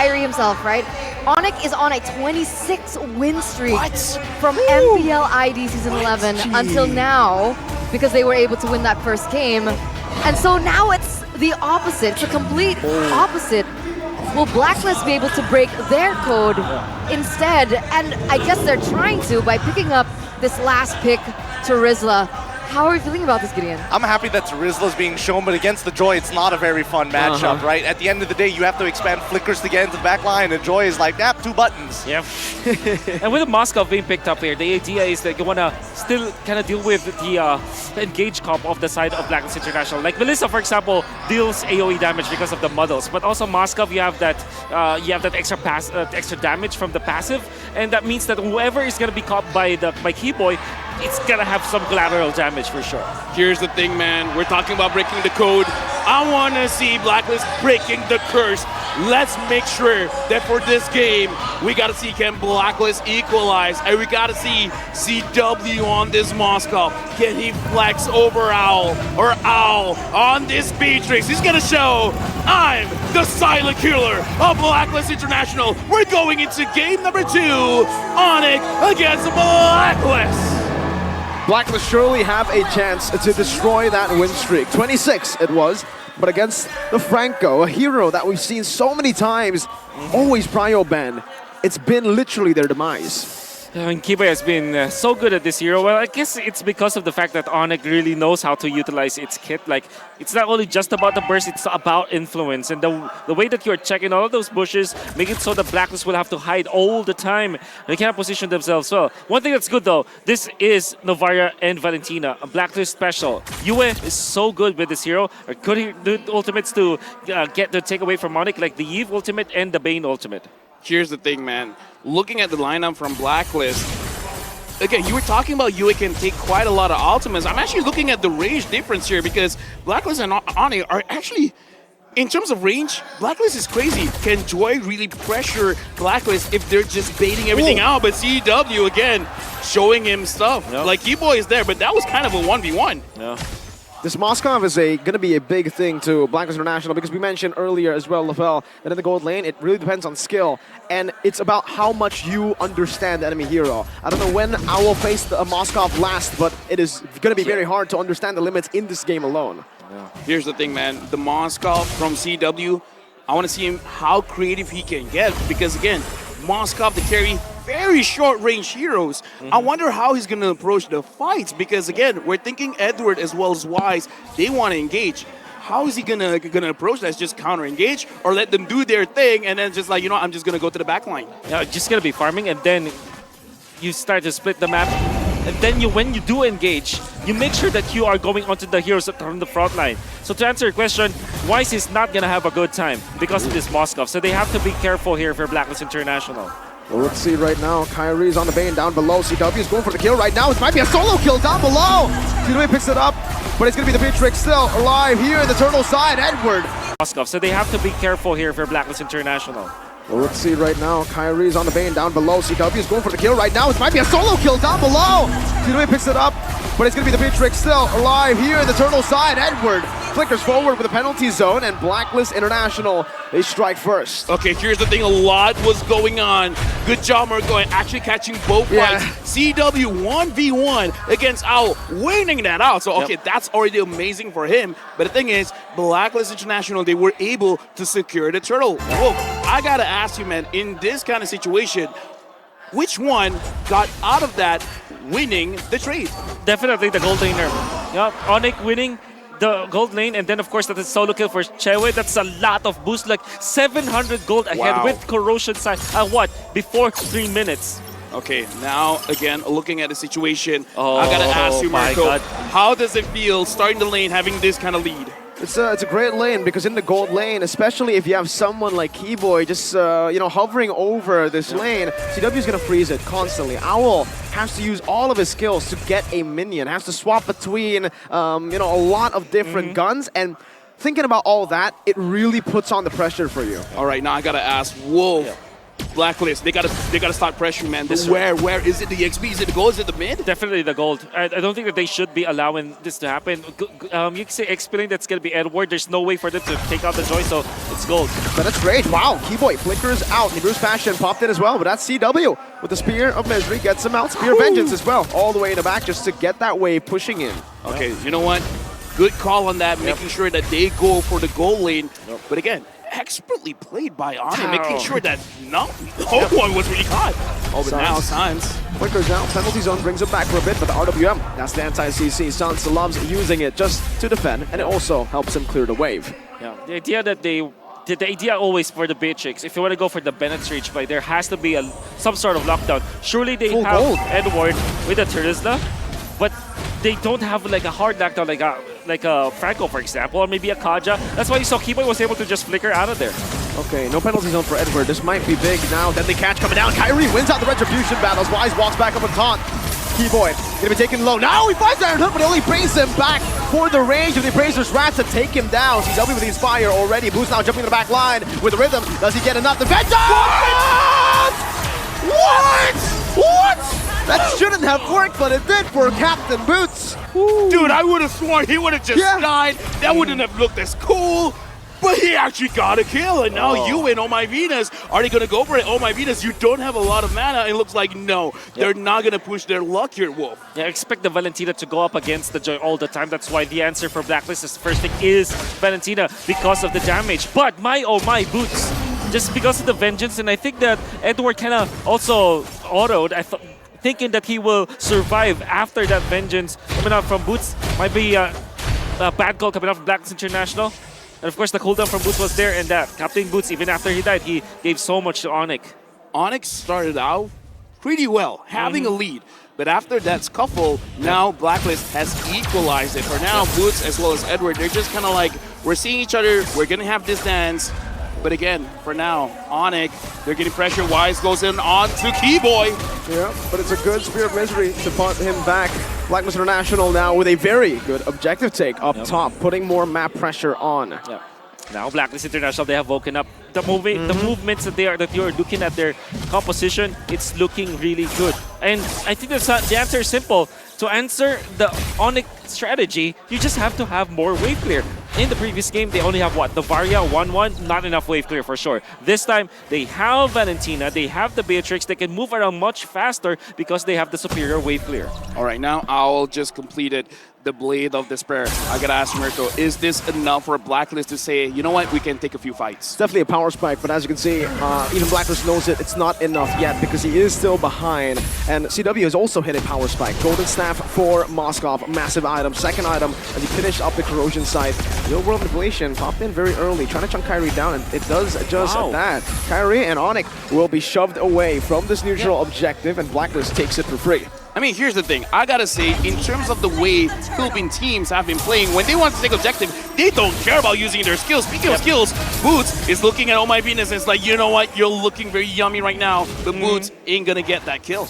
Kyrie himself, right? Onic is on a 26 win streak from Woo! MPL ID Season 11 until now, because they were able to win that first game. And so now it's the opposite. It's a complete opposite. Will Blacklist be able to break their code instead? And I guess they're trying to by picking up this last pick to Rizla. How are you feeling about this, Gideon? I'm happy that Rizla's being shown, but against the Joy, it's not a very fun matchup, right? At the end of the day, you have to expand flickers to get into the back line, and Joy is like, yep, 2 buttons. Yep. And with the Moscow being picked up here, the idea is that you want to still kind of deal with the engage comp of the side of Blacklist International. Like Melissa, for example, deals AoE damage because of the muddles, but also Moscow, you have that extra damage from the passive, and that means that whoever is going to be caught by Keyboy, it's gonna have some collateral damage for sure. Here's the thing, man. We're talking about breaking the code. I want to see Blacklist breaking the curse. Let's make sure that for this game, we got to see can Blacklist equalize. And we got to see CW on this Moscow. Can he flex over Owl or Owl on this Beatrix? He's going to show, I'm the silent killer of Blacklist International. We're going into game number 2, Onic against Blacklist. Blacklist surely have a chance to destroy that win streak. 26 it was, but against the Franco, a hero that we've seen so many times, always prio ban. It's been literally their demise. And Keyboy has been so good at this hero. Well, I guess it's because of the fact that Onic really knows how to utilize its kit. Like, it's not only just about the burst, it's about influence. And the way that you're checking all of those bushes, make it so that Blacklist will have to hide all the time. They cannot position themselves well. One thing that's good, though, this is Novaria and Valentina, a Blacklist special. Yue is so good with this hero. Good ultimates to get the takeaway from Onic, like the Eve ultimate and the Bane ultimate. Here's the thing, man. Looking at the lineup from Blacklist, again, you were talking about Yue can take quite a lot of ultimates. I'm actually looking at the range difference here because Blacklist and Onic are actually, in terms of range, Blacklist is crazy. Can Joy really pressure Blacklist if they're just baiting everything out? But CW, again, showing him stuff. Yep. Like, Keyboy is there, but that was kind of a 1v1. Yeah. This Moskov is going to be a big thing to Blacklist International because we mentioned earlier as well, Lavelle, that in the gold lane, it really depends on skill. And it's about how much you understand the enemy hero. I don't know when Owl faced a Moskov last, but it is going to be very hard to understand the limits in this game alone. Yeah. Here's the thing, man. The Moskov from CW, I want to see him how creative he can get because, again, Moskov to carry very short-range heroes. I wonder how he's going to approach the fights because, again, we're thinking Edward as well as Wise, they want to engage. How is he gonna approach that? Just counter-engage or let them do their thing and then just like, you know, I'm just going to go to the back line? Yeah, just going to be farming and then you start to split the map. And then when you do engage, you make sure that you are going onto the heroes from the front line. So to answer your question, Wise is not going to have a good time because of this Moskov. So they have to be careful here for Blacklist International. Well, let's see right now. Kyrie's on the Bane down below. CW is going for the kill right now. It might be a solo kill down below. CW picks it up, but it's going to be the Beatrix still alive here in the turtle side. Edward. Moskov. So they have to be careful here for Blacklist International. Well, let's see right now. Kyrie's on the Bane down below. CW is going for the kill right now. It might be a solo kill down below. CW picks it up, but it's going to be the Beatrix still alive here in the turtle side. Edward flickers forward with a penalty zone, and Blacklist International, they strike first. Okay, here's the thing. A lot was going on. Good job, Marco, actually catching both fights. CW 1v1 against Owl, winning that out. So, okay, that's already amazing for him. But the thing is, Blacklist International, they were able to secure the turtle. Whoa, I gotta ask you, man, in this kind of situation, which one got out of that winning the trade? Definitely the gold laner. Yep, Onic winning the gold lane, and then of course that is solo kill for Chewe. That's a lot of boost, like 700 gold ahead with corrosion side. Before 3 minutes. Okay, now again looking at the situation, I gotta ask you, Marco, how does it feel starting the lane having this kind of lead? It's a great lane because in the gold lane, especially if you have someone like Keyboy just hovering over this lane, CW is gonna freeze it constantly. Owl has to use all of his skills to get a minion, has to swap between a lot of different guns, and thinking about all that, it really puts on the pressure for you. All right, now I gotta ask Wolf. Blacklist, they gotta start pressuring, man. But where is it? The XP? Is it the gold? Is it the mid? Definitely the gold. I don't think that they should be allowing this to happen. You can say explain that's going to be Edward. There's no way for them to take out the Joy, so it's gold. But that's great. Wow, Keyboy flickers out. Bruce Passion popped in as well, but that's CW with the Spear of Misery. Gets him out. Spear of Vengeance as well, all the way in the back just to get that wave pushing in. Okay, you know what? Good call on that, making sure that they go for the goal lane. But again, expertly played by Onic, making sure that no one was really caught. Oh, but now Sans flickers out. Penalty zone brings him back for a bit, but the RWM, that's the anti-CC. Sans loves using it just to defend, and it also helps him clear the wave. Yeah, the idea that the idea always for the Beatrix, if you want to go for the Bennett's Reach play, there has to be some sort of lockdown. Surely they Full have gold. Edward with a Terizla, but they don't have like a hard lockdown like a Franco, for example, or maybe a Kaja. That's why you saw Keyboy was able to just flicker out of there. Okay, no penalty zone for Edward. This might be big now. Deadly catch coming down. Kyrie wins out the Retribution battles. Wise walks back up on taunt. Keyboy gonna be taken low. Now he finds Iron Hook, but he only brings him back for the range of the Appraiser's Rats to take him down. CW with the Inspire already. Boost now jumping to the back line with the rhythm. Does he get enough? The Vengeance! What? That shouldn't have worked, but it did for Captain Boots. Ooh. dude, I would have sworn he would have just died. That wouldn't have looked as cool. But he actually got a kill, and now you and Oh My Venus, are they going to go for it? Oh My Venus, you don't have a lot of mana, and it looks like no, they're not going to push their luck here, Wolf. Yeah, expect the Valentina to go up against the Joy all the time. That's why the answer for Blacklist's first pick is Valentina because of the damage. But my oh my Boots, just because of the Vengeance, and I think that Edward kind of also autoed, thinking that he will survive after that Vengeance coming out from Boots. Might be a bad call coming out from Blacklist International. And of course, the cooldown from Boots was there, and that Captain Boots, even after he died, he gave so much to Onic. Onic started out pretty well, having a lead. But after that scuffle, now Blacklist has equalized it. For now, Boots as well as Edward, they're just kind of like, we're seeing each other, we're going to have this dance. But again, for now, Onic, they're getting pressure. Wise goes in on to Keyboy. Yeah, but it's a good Spear of Misery to put him back. Blacklist International now with a very good objective take up top, putting more map pressure on. Yeah. Now Blacklist International, they have woken up. The movements that you're looking at their composition, it's looking really good. And I think the answer is simple. To answer the Onic strategy, you just have to have more wave clear. In the previous game, they only have what? The Varia 1-1, not enough wave clear for sure. This time, they have Valentina, they have the Beatrix, they can move around much faster because they have the superior wave clear. All right, now Owl just completed the Blade of Despair. I gotta ask Mirko, is this enough for Blacklist to say, you know what, we can take a few fights? It's definitely a power spike, but as you can see, even Blacklist knows it. It's not enough yet because he is still behind. And CW has also hit a power spike. Golden Staff for Moskov, massive item. Second item as he finished up the Corrosion site. Real World Manipulation popped in very early, trying to chunk Kyrie down, and it does just that. Kyrie and Onic will be shoved away from this neutral objective, and Blacklist takes it for free. I mean, here's the thing. I gotta say, in terms of the way Philippine teams have been playing, when they want to take objective, they don't care about using their skills. Speaking of skills, Boots is looking at Oh My Venus and it's like, you know what, you're looking very yummy right now, but Boots ain't gonna get that kill.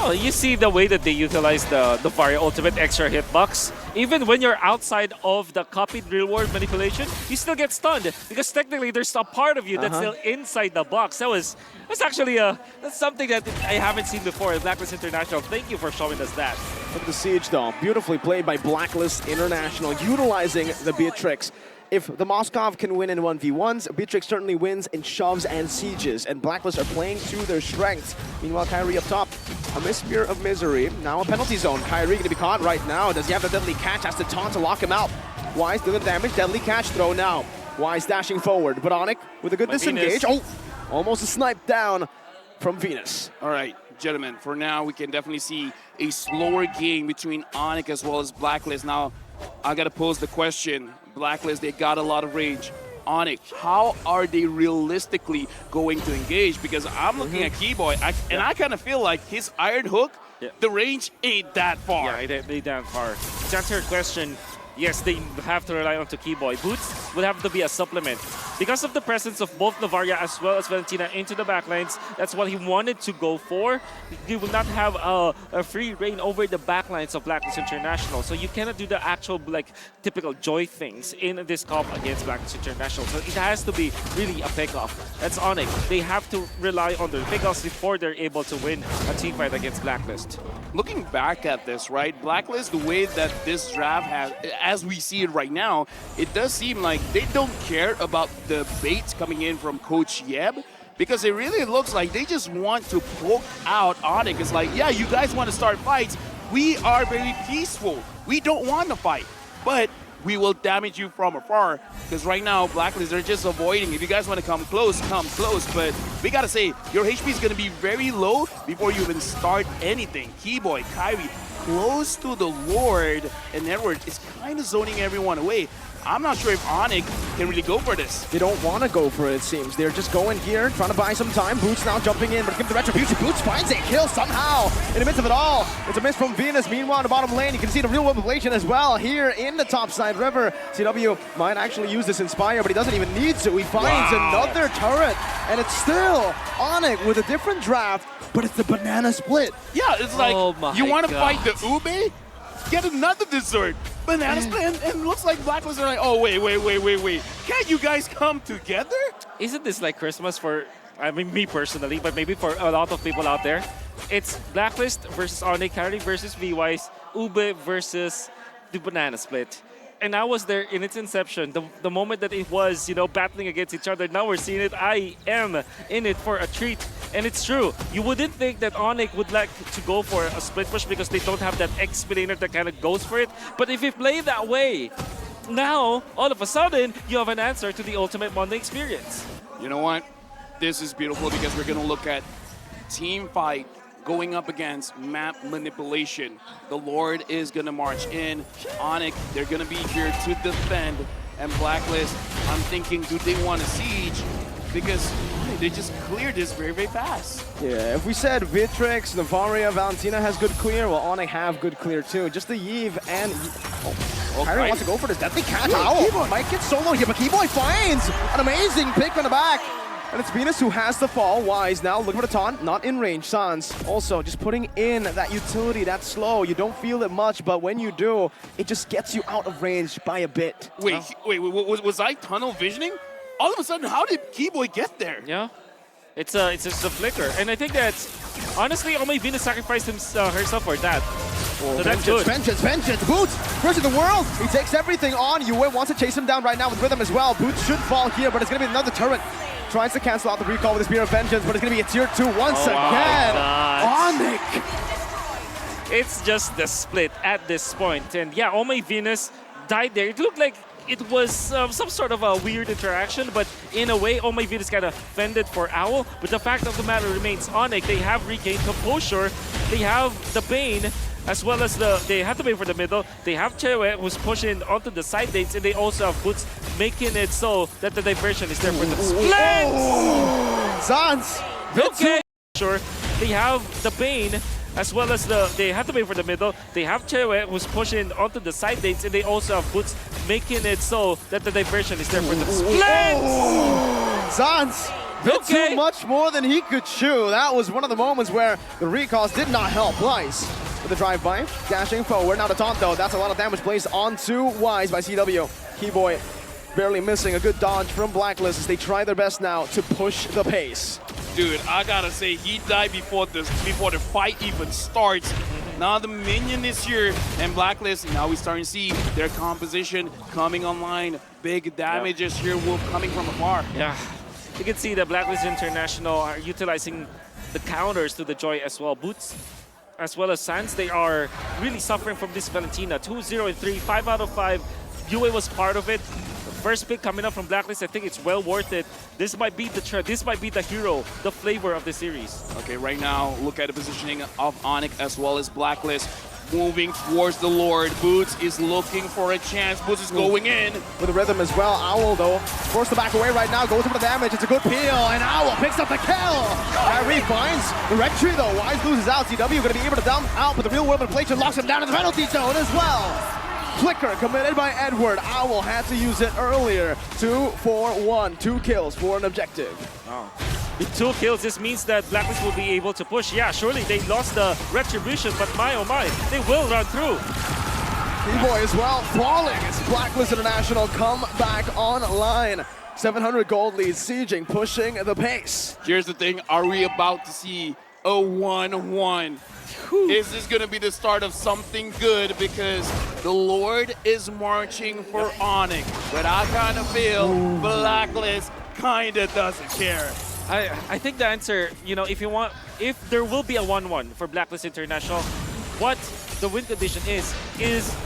Oh, you see the way that they utilize the Varia ultimate extra hitbox. Even when you're outside of the copied real world manipulation, you still get stunned because technically there's a part of you that's still inside the box. That's actually that's something that I haven't seen before in Blacklist International. Thank you for showing us that. Look at the siege though, beautifully played by Blacklist International, utilizing the Beatrix. If the Moskov can win in 1v1s, Beatrix certainly wins in shoves and sieges, and Blacklist are playing to their strengths. Meanwhile, Kyrie up top, a Spear of Misery, now a penalty zone. Kyrie gonna be caught right now. Does he have the Deadly Catch? Has to taunt to lock him out. Wise doing the damage, Deadly Catch throw now. Wise dashing forward, but Onic with a good disengage. Oh, almost a snipe down from Venus. All right, gentlemen, for now, we can definitely see a slower game between Onic as well as Blacklist. Now, I gotta pose the question. Blacklist, they got a lot of range. Onic, how are they realistically going to engage? Because I'm looking at Keyboy, and I kind of feel like his Iron Hook, the range ain't that far. Yeah, it ain't that far. To answer your question, yes, they have to rely on Keyboy. Boots would have to be a supplement. because of the presence of both Navaria as well as Valentina into the backlines, that's what he wanted to go for. He will not have a free reign over the backlines of Blacklist International, so you cannot do the actual like typical Joy things in this comp against Blacklist International. So it has to be really a pickoff. That's Onic. They have to rely on their pickoffs before they're able to win a team fight against Blacklist. Looking back at this, right, Blacklist, the way that this draft has, as we see it right now, it does seem like they don't care about the baits coming in from Coach Yeb, because it really looks like they just want to poke out Onic. It's like, yeah, you guys want to start fights. We are very peaceful. We don't want to fight, but we will damage you from afar. Because right now, Blacklist, they're just avoiding. If you guys want to come close, but we gotta say, your HP is gonna be very low before you even start anything. Keyboy, Kyrie, close to the Lord, and Edward is kind of zoning everyone away. I'm not sure if Onic can really go for this. They don't want to go for it, it seems. They're just going here, trying to buy some time. Boots now jumping in, but give the retribution. Boots finds a kill somehow in the midst of it all. It's a miss from Venus. Meanwhile, in the bottom lane, you can see the real world population as well here in the top side river. CW might actually use this Inspire, but he doesn't even need to. He finds another turret, and it's still Onic with a different draft, but it's the banana split. Yeah, it's like, you want to God. fight the Ube? Get another dessert. Banana split, and looks like Blacklist are like, oh, wait. Can't you guys come together? Isn't this like Christmas for, I mean, me personally, but maybe for a lot of people out there? It's Blacklist versus Onic, Carry versus VWise, Ube versus the banana split. And I was there in its inception, the moment that it was, you know, battling against each other. Now we're seeing it. I am in it for a treat. And it's true. You wouldn't think that Onic would like to go for a split push because they don't have that X-Planer that kind of goes for it. But if you play that way, now, all of a sudden, you have an answer to the ultimate Monday experience. You know what? This is beautiful because we're going to look at team fight going up against map manipulation. The Lord is going to march in. Onic, they're going to be here to defend. And Blacklist, I'm thinking, do they want a siege? Because they just cleared this very, very fast. Yeah, if we said Vitrix, Navaria, Valentina has good clear, well, Onic have good clear too. Just the Yve and... Kyrie wants to go for this deadly catch. Owl might get solo here, but Keyboy finds an amazing pick on the back. And it's Venus who has the fall. Wise now looking for the taunt, not in range. Sans also just putting in that utility, that slow. You don't feel it much, but when you do, it just gets you out of range by a bit. Wait, was I tunnel visioning? All of a sudden, how did Keyboy get there? Yeah, it's just a flicker. And I think that, honestly, only Venus sacrificed herself for that. Oh, so that's good. Vengeance! Boots versus the world! He takes everything on. Yue wants to chase him down right now with Rhythm as well. Boots should fall here, but it's going to be another turret. Tries to cancel out the recall with the Spear of Vengeance, but it's going to be a tier 2 once again. Onic! It's just the split at this point. And yeah, Ome Venus died there. It looked like it was some sort of a weird interaction, but in a way, Ome Venus kind of fended for Owl. But the fact of the matter remains, Onic, they have regained composure. They have the Bane, as well as they have to Bane for the middle. They have Chewe, who's pushing onto the side dates, and they also have Boots, making it so that the diversion is there for the split! Sans! Okay, sure. They have the Bane, as well as they have to Bane for the middle. They have Chewe, who's pushing onto the side dates, and they also have Boots, making it so that the diversion is there for the split! Sans! Bit too much more than he could chew. That was one of the moments where the recalls did not help. Wise with the drive-by, dashing forward. Now the taunt though, that's a lot of damage placed onto Wise by CW. Keyboy barely missing a good dodge from Blacklist as they try their best now to push the pace. Dude, I gotta say, he died before the fight even starts. Now the minion is here, and Blacklist, now we're starting to see their composition coming online. Big damages here, Wolf coming from afar. Yeah, you can see the Blacklist International are utilizing the counters to the Joy as well. Boots, as well as Sans, they are really suffering from this Valentina. 2-0 and 3, 5 out of 5. Yue was part of it. First pick coming up from Blacklist, I think it's well worth it. This might be this might be the hero, the flavor of the series. Okay, right now, look at the positioning of Onic as well as Blacklist. Moving towards the Lord. Boots is looking for a chance. Boots is going in. With the Rhythm as well. Owl, though, forced to back away right now. Goes for the damage. It's a good peel. And Owl picks up the kill. Kyrie finds the red tree, though. Wise loses out. CW going to be able to dump out, but the real world inflation locks him down in the penalty zone as well. Flicker committed by Edward. Owl had to use it earlier. 2-4-1. 2 kills for an objective. With 2 kills, this means that Blacklist will be able to push. Yeah, surely they lost the Retribution, but my oh my, they will run through. B-Boy as well, falling as Blacklist International come back online. 700 gold lead, sieging, pushing the pace. Here's the thing, are we about to see a 1-1? Is this going to be the start of something good? Because the Lord is marching for Onic. But I kind of feel Blacklist kind of doesn't care. I think the answer, you know, if there will be a 1-1 for Blacklist International, what the win condition is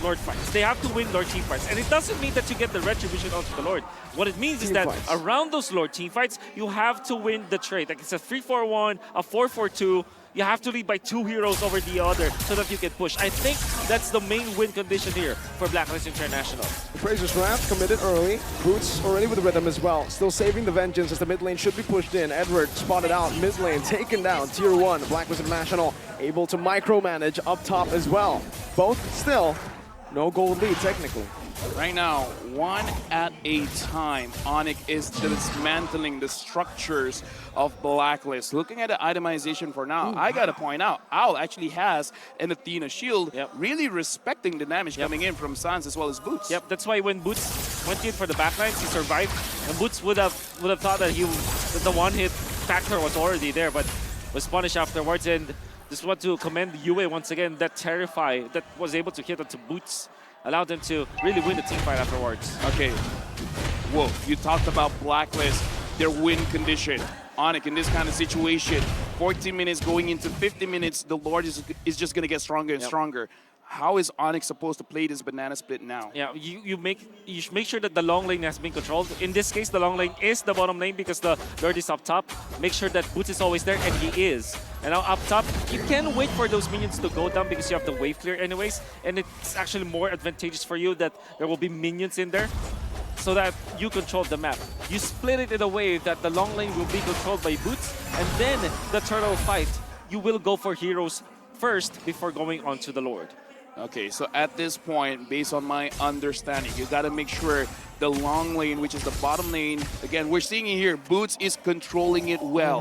Lord fights. They have to win Lord team fights. And it doesn't mean that you get the Retribution onto the Lord. What it means is that around those Lord team fights, you have to win the trade. Like it's a 3-4-1, a 4-4-2. You have to lead by 2 heroes over the other so that you can push. I think that's the main win condition here for Blacklist International. The Fraser's Wrath committed early. Boots already with the rhythm as well. Still saving the Vengeance as the mid lane should be pushed in. Edward spotted out. Mid lane taken down. Tier 1. Blacklist International able to micromanage up top as well. Both still no gold lead technically. Right now, one at a time, Onic is dismantling the structures of Blacklist. Looking at the itemization for now, I gotta point out, Owl actually has an Athena shield, really respecting the damage coming in from Sans as well as Boots. Yep, that's why when Boots went in for the backlines, he survived, and Boots would have thought that the one-hit factor was already there, but was punished afterwards. And just want to commend Yue once again, that Terrify that was able to hit onto Boots. Allowed them to really win the team fight afterwards. Okay, whoa, you talked about Blacklist, their win condition. Onic, in this kind of situation, 14 minutes going into 50 minutes, the Lord is just going to get stronger and stronger. How is Onic supposed to play this banana split now? Yeah, you should make sure that the long lane has been controlled. In this case, the long lane is the bottom lane because the Lord is up top. Make sure that Boots is always there, and he is. And now up top, you can wait for those minions to go down because you have the wave clear anyways, and it's actually more advantageous for you that there will be minions in there so that you control the map. You split it in a way that the long lane will be controlled by Boots, and then the turtle fight, you will go for heroes first before going on to the Lord. Okay, so at this point, based on my understanding, you got to make sure the long lane, which is the bottom lane, again, we're seeing it here, Boots is controlling it well.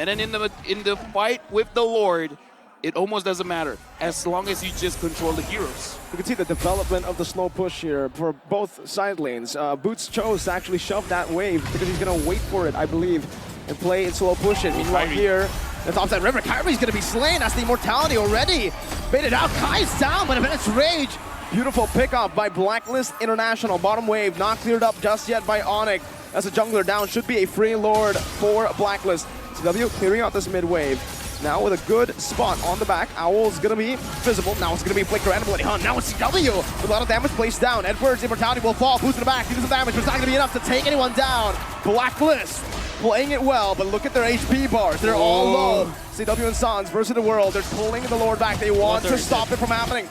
And then in the fight with the Lord, it almost doesn't matter, as long as you just control the heroes. You can see the development of the slow push here for both side lanes. Boots chose to actually shove that wave because he's going to wait for it, I believe, and play it slow push it. Meanwhile here, the topside river, Kyrie's going to be slain. That's the immortality already. Baited out, Kai's down, but a minute's rage. Beautiful pickup by Blacklist International. Bottom wave not cleared up just yet by Onic. As a jungler down, should be a free Lord for Blacklist. CW clearing out this mid wave. Now with a good spot on the back. Owl's gonna be visible. Now it's gonna be Flicker and Bloody Hunt. Now it's CW with a lot of damage placed down. Edward's immortality will fall. Boost in the back. He does some damage, but it's not gonna be enough to take anyone down. Blacklist playing it well, but look at their HP bars. They're all low. CW and Sans versus the world. They're pulling the Lord back. They want to stop it from happening.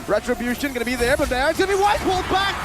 Retribution gonna be there, but there's gonna be White pulled back.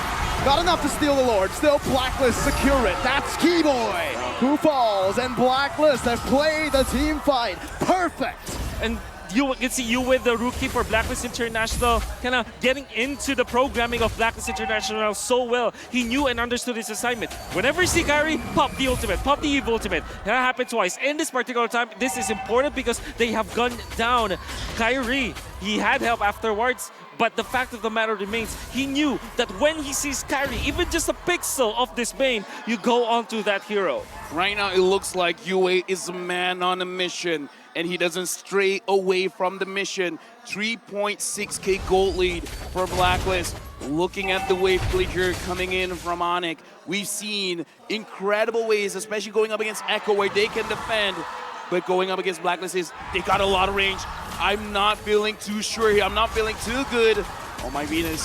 Not enough to steal the Lord. Still Blacklist secure it. That's Keyboy who falls, and Blacklist have played the team fight perfect. And you can see you with the rookie for Blacklist International, kind of getting into the programming of Blacklist International so well. He knew and understood his assignment. Whenever you see Kyrie, pop the ultimate, pop the Eve ultimate. That happened twice. In this particular time, this is important because they have gunned down Kyrie. He had help afterwards, but the fact of the matter remains, he knew that when he sees Kyrie, even just a pixel of this Bane, you go on to that hero. Right now, it looks like Yue is a man on a mission, and he doesn't stray away from the mission. 3.6k gold lead for Blacklist. Looking at the wave clicker coming in from Onic, we've seen incredible ways, especially going up against Echo, where they can defend. But going up against Blacklist they got a lot of range. I'm not feeling too sure here. I'm not feeling too good. Oh my Venus.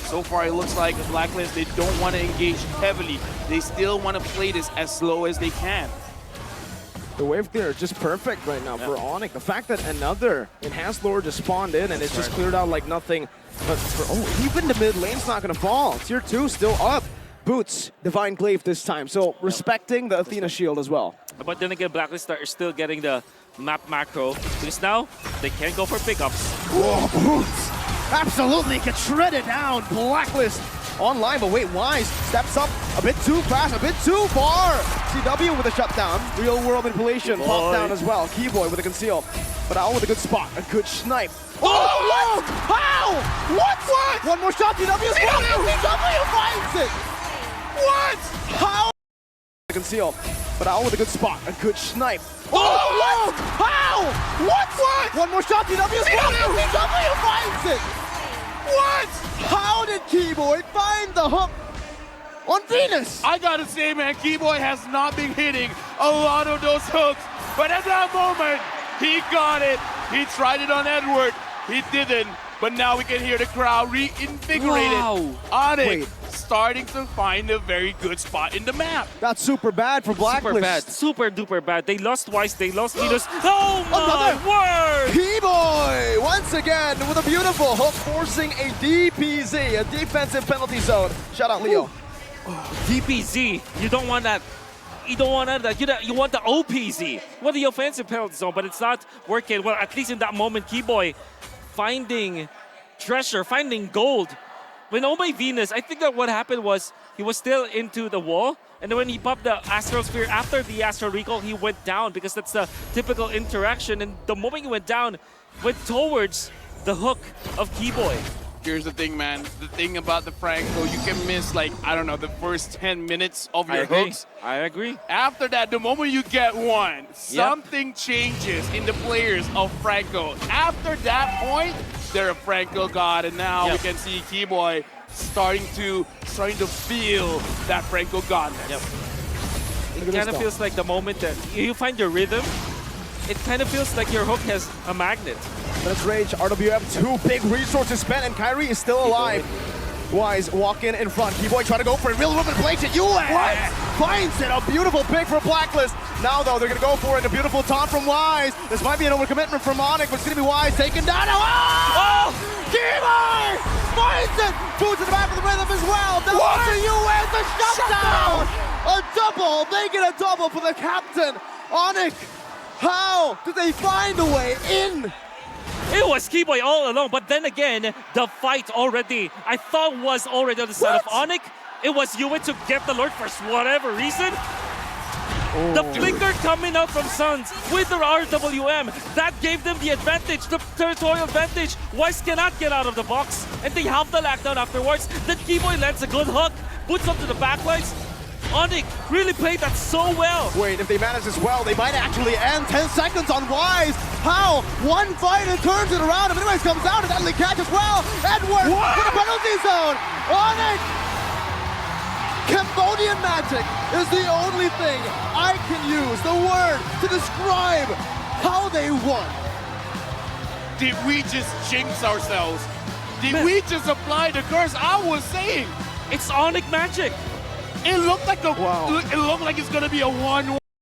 So far, it looks like Blacklist, they don't want to engage heavily. They still want to play this as slow as they can. The wave clear is just perfect right now for Onic. The fact that another Enhanced Lord just spawned in and it's just cleared out like nothing. But for, even the mid lane's not going to fall. Tier 2 still up. Boots, Divine Glaive this time. So respecting the Athena shield as well. But then again, Blacklist are still getting the map macro because now they can't go for pickups. Whoa, Boots! absolutely gets shredded down. Blacklist online, but wait, Wise steps up a bit too fast, a bit too far. CW with a shutdown. Real world manipulation. Pop down as well. Keyboy with a conceal. But Owl with a good spot, a good snipe. Oh, what? How? What? One more shot, CW. CW finds it. What? How? Conceal. But Owl with a good spot, a good snipe. Oh, what? How? What? One more shot, CW. CW finds it. What? How did Keyboy find the hook on Venus? I gotta say, man, Keyboy has not been hitting a lot of those hooks, but at that moment, he got it. He tried it on Edward. He didn't, but now we can hear the crowd reinvigorated. Wow. Onic Wait. starting to find a very good spot in the map. That's super bad for Blacklist. Super bad. Super duper bad. They lost twice. They lost Venus. Oh my word! Keyboy once again with a beautiful hook, forcing a DPZ, a defensive penalty zone. Shout out Leo. DPZ. You don't want that. You don't want that. You want the OPZ. Well, the offensive penalty zone, but it's not working. Well, at least in that moment, Keyboy finding treasure, finding gold. When Oh My Venus, I think that what happened was he was still into the wall, and then when he popped the Astral Sphere after the Astral Recall, he went down because that's the typical interaction. And the moment he went down, went towards the hook of Keyboy. Here's the thing, man. The thing about the Franco, you can miss, like, I don't know, the first 10 minutes of your hooks. I agree. After that, the moment you get one, something changes in the players of Franco. After that point, they're a Franco god, and now we can see Keyboy starting to feel that Franco godness. It kind of feels like the moment that you find your rhythm, it kind of feels like your hook has a magnet. Let's rage. RWM, 2 big resources spent, and Kyrie is still alive. Wise walking in front. Keyboy trying to go for a real woman play to US. Finds it. A beautiful pick for Blacklist. Now, though, they're going to go for it. A beautiful taunt from Wise. This might be an overcommitment from Onic, but it's going to be Wise taken down. Oh! Keyboy finds it. Boots in the back of the rhythm as well. Now for US, a shutdown. A double. They get a double for the captain. Onic, how did they find a way in? It was Keyboy all along, but then again, the fight already, I thought was already on the side of Onic. It was Yue to get the Lord for whatever reason. The flicker coming out from Suns with their RWM, that gave them the advantage, the territorial advantage. Wise cannot get out of the box, and they have the lockdown afterwards. Then Keyboy lands a good hook, puts up to the backlines. Onic really played that so well. Wait, if they manage this well, they might actually end. 10 seconds on Wise. How? One fight and turns it around. If anyways comes out, and Deadly catch as well. Edward with a penalty zone. Onic! Cambodian magic is the only thing I can use, the word, to describe how they won. Did we just jinx ourselves? Did we just apply the curse? I was saying. It's Onic magic. It looked like it looked like it's gonna be a 1-1